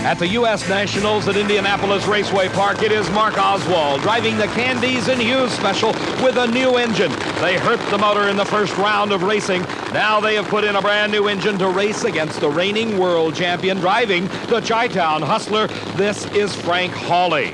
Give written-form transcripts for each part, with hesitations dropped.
At the U.S. Nationals at Indianapolis Raceway Park, it is Mark Oswald driving the Candies and Hughes special with a new engine. They hurt the motor in the first round of racing. Now they have put in a brand new engine to race against the reigning world champion driving the Chi-Town Hustler. This is Frank Hawley.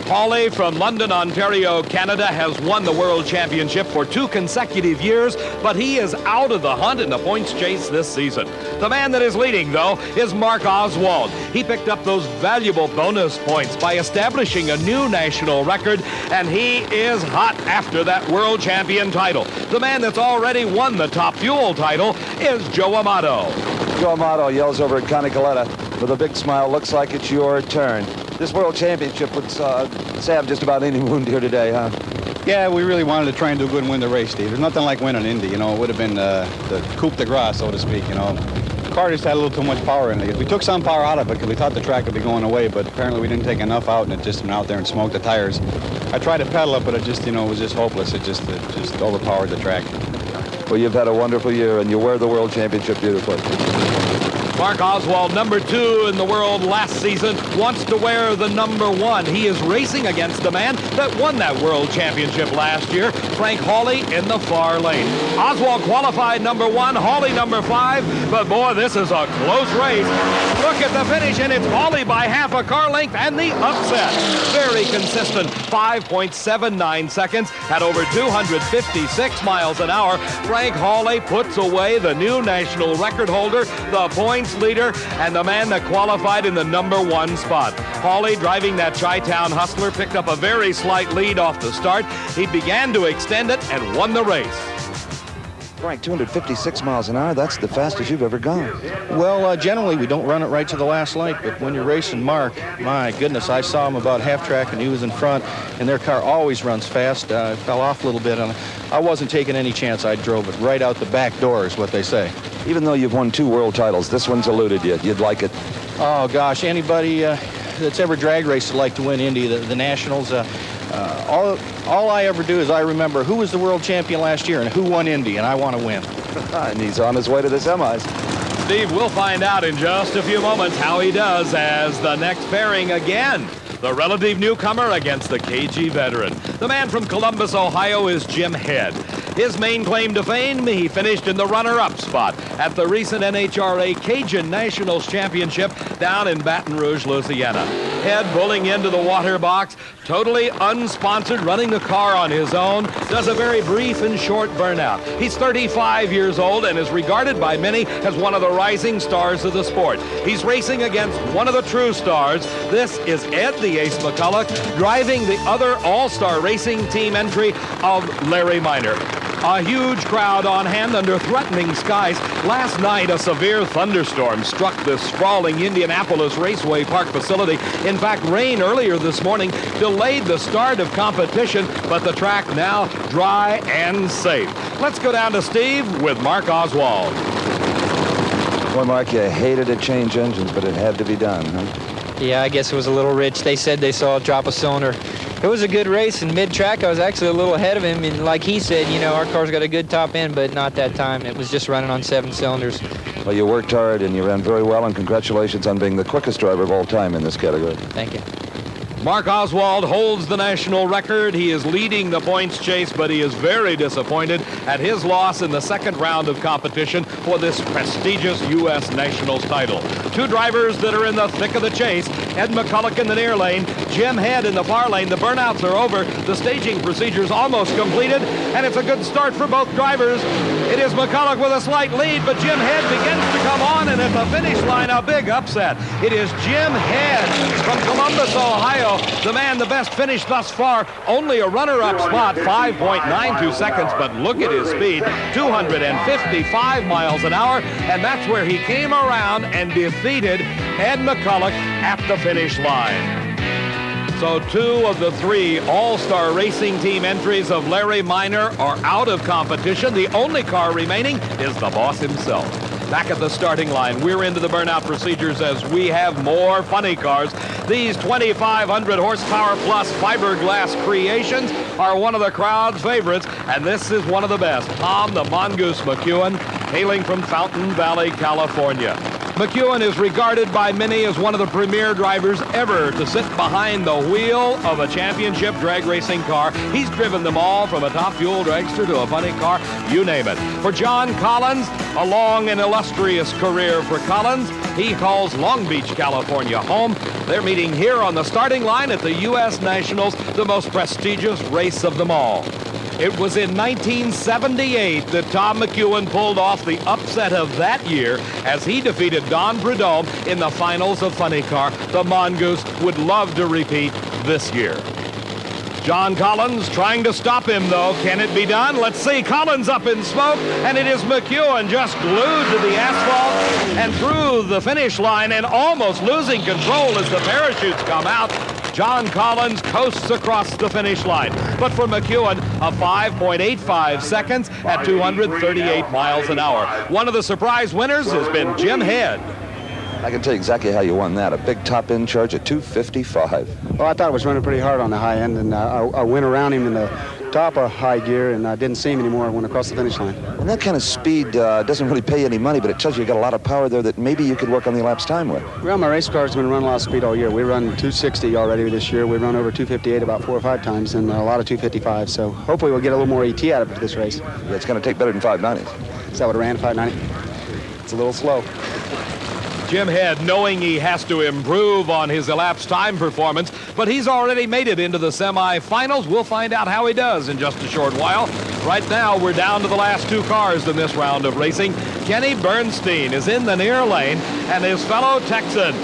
Hawley from London, Ontario, Canada, has won the World Championship for 2 consecutive years, but he is out of the hunt in the points chase this season. The man that is leading, though, is Mark Oswald. He picked up those valuable bonus points by establishing a new national record, and he is hot after that World Champion title. The man that's already won the Top Fuel title is Joe Amato. Joe Amato yells over at Canicoletta with a big smile. Looks like it's your turn. This World Championship would salve just about any wound here today, huh? Yeah, we really wanted to try and do good and win the race, Steve. There's nothing like winning Indy, you know. It would have been the coup de grace, so to speak, you know. The car just had a little too much power in it. We took some power out of it because we thought the track would be going away, but apparently we didn't take enough out, and it just went out there and smoked the tires. I tried to pedal it, but it just, you know, was just hopeless. It just overpowered the track. Well, you've had a wonderful year, and you wear the World Championship beautifully. Mark Oswald, number 2 in the world last season, wants to wear the number 1. He is racing against the man that won that World Championship last year, Frank Hawley, in the far lane. Oswald qualified number 1, Hawley number 5, but boy, this is a close race. Look at the finish, and it's Hawley by half a car length, and the upset. Very consistent, 5.79 seconds at over 256 miles an hour. Frank Hawley puts away the new national record holder, the points leader, and the man that qualified in the number 1 spot. Hawley, driving that Chi-Town Hustler, picked up a very slight lead off the start. He began to extend it and won the race. Frank, 256 miles an hour, that's the fastest you've ever gone. Well, generally we don't run it right to the last light, but when you're racing Mark, my goodness, I saw him about half track and he was in front, and their car always runs fast. Fell off a little bit, and I wasn't taking any chance. I drove it right out the back door, is what they say. Even though you've won 2 world titles, this one's eluded you. You'd like it? Oh, gosh, anybody that's ever drag raced would like to win Indy, the Nationals. All I ever do is I remember who was the world champion last year and who won Indy, and I want to win. And he's on his way to the semis. Steve, we'll find out in just a few moments how he does as the next pairing again. The relative newcomer against the KG veteran. The man from Columbus, Ohio, is Jim Head. His main claim to fame, he finished in the runner-up spot at the recent NHRA Cajun Nationals Championship down in Baton Rouge, Louisiana. Head pulling into the water box, totally unsponsored, running the car on his own, does a very brief and short burnout. He's 35 years old and is regarded by many as one of the rising stars of the sport. He's racing against one of the true stars. This is Ed the Ace McCulloch, driving the other all-star racing team entry of Larry Meyer. A huge crowd on hand under threatening skies. Last night, a severe thunderstorm struck the sprawling Indianapolis Raceway Park facility. In fact, rain earlier this morning delayed the start of competition, but the track now dry and safe. Let's go down to Steve with Mark Oswald. Boy, Mark, you hated to change engines, but it had to be done, huh? Yeah, I guess it was a little rich. They said they saw a drop a cylinder. It was a good race, and mid-track I was actually a little ahead of him, and like he said, you know, our car's got a good top end, but not that time. It was just running on 7 cylinders. Well, you worked hard and you ran very well, and congratulations on being the quickest driver of all time in this category. Thank you. Mark Oswald holds the national record. He is leading the points chase, but he is very disappointed at his loss in the second round of competition for this prestigious U.S. Nationals title. 2 drivers that are in the thick of the chase. Ed McCulloch in the near lane, Jim Head in the far lane. The burnouts are over. The staging procedure is almost completed, and it's a good start for both drivers. It is McCulloch with a slight lead, but Jim Head begins to come on, and at the finish line, a big upset. It is Jim Head from Columbus, Ohio, the man the best finish thus far. Only a runner-up spot, 5.92 seconds, but look at his speed, 255 miles an hour, and that's where he came around and defeated Ed McCulloch at the finish line. So 2 of the 3 all-star racing team entries of Larry Meyer are out of competition. The only car remaining is the boss himself. Back at the starting line, we're into the burnout procedures as we have more funny cars. These 2,500 horsepower plus fiberglass creations are one of the crowd's favorites, and this is one of the best. Tom the Mongoose McEwen, hailing from Fountain Valley, California. McEwen is regarded by many as one of the premier drivers ever to sit behind the wheel of a championship drag racing car. He's driven them all, from a top fuel dragster to a funny car, you name it. For John Collins, a long and illustrious career for Collins. He calls Long Beach, California home. They're meeting here on the starting line at the U.S. Nationals, the most prestigious race of them all. It was in 1978 that Tom McEwen pulled off the upset of that year as he defeated Don Prudhomme in the finals of Funny Car. The Mongoose would love to repeat this year. John Collins trying to stop him, though. Can it be done? Let's see. Collins up in smoke, and it is McEwen just glued to the asphalt and through the finish line and almost losing control as the parachutes come out. John Collins coasts across the finish line. But for McEwen, a 5.85 seconds at 238 miles an hour. One of the surprise winners has been Jim Head. I can tell you exactly how you won that. A big top-end charge at 255. Well, I thought it was running pretty hard on the high end, and I went around him in the top of high gear, and I didn't see him anymore. I went across the finish line. And that kind of speed doesn't really pay any money, but it tells you got a lot of power there that maybe you could work on the elapsed time with. Well, my race car's been running a lot of speed all year. We run 260 already this year. We run over 258 about 4 or 5 times, and a lot of 255. So hopefully we'll get a little more ET out of it for this race. Yeah, it's going to take better than 590s. Is that what it ran, 590? It's a little slow. Jim Head, knowing he has to improve on his elapsed time performance, but he's already made it into the semifinals. We'll find out how he does in just a short while. Right now, we're down to the last 2 cars in this round of racing. Kenny Bernstein is in the near lane, and his fellow Texan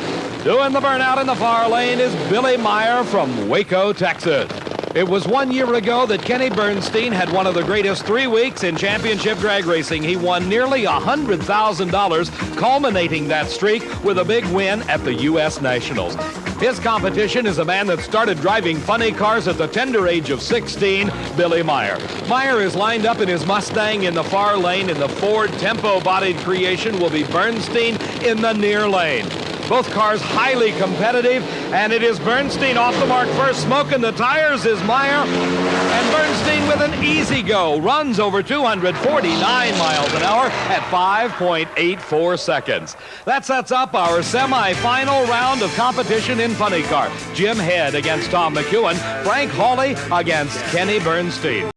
doing the burnout in the far lane is Billy Meyer from Waco, Texas. It was 1 year ago that Kenny Bernstein had one of the greatest 3 weeks in championship drag racing. He won nearly $100,000, culminating that streak with a big win at the U.S. Nationals. His competition is a man that started driving funny cars at the tender age of 16, Billy Meyer. Meyer is lined up in his Mustang in the far lane. In the Ford tempo-bodied creation will be Bernstein in the near lane. Both cars highly competitive, and it is Bernstein off the mark first. Smoking the tires is Meyer, and Bernstein with an easy go runs over 249 miles an hour at 5.84 seconds. That sets up our semi-final round of competition in Funny Car. Jim Head against Tom McEwen, Frank Hawley against Kenny Bernstein.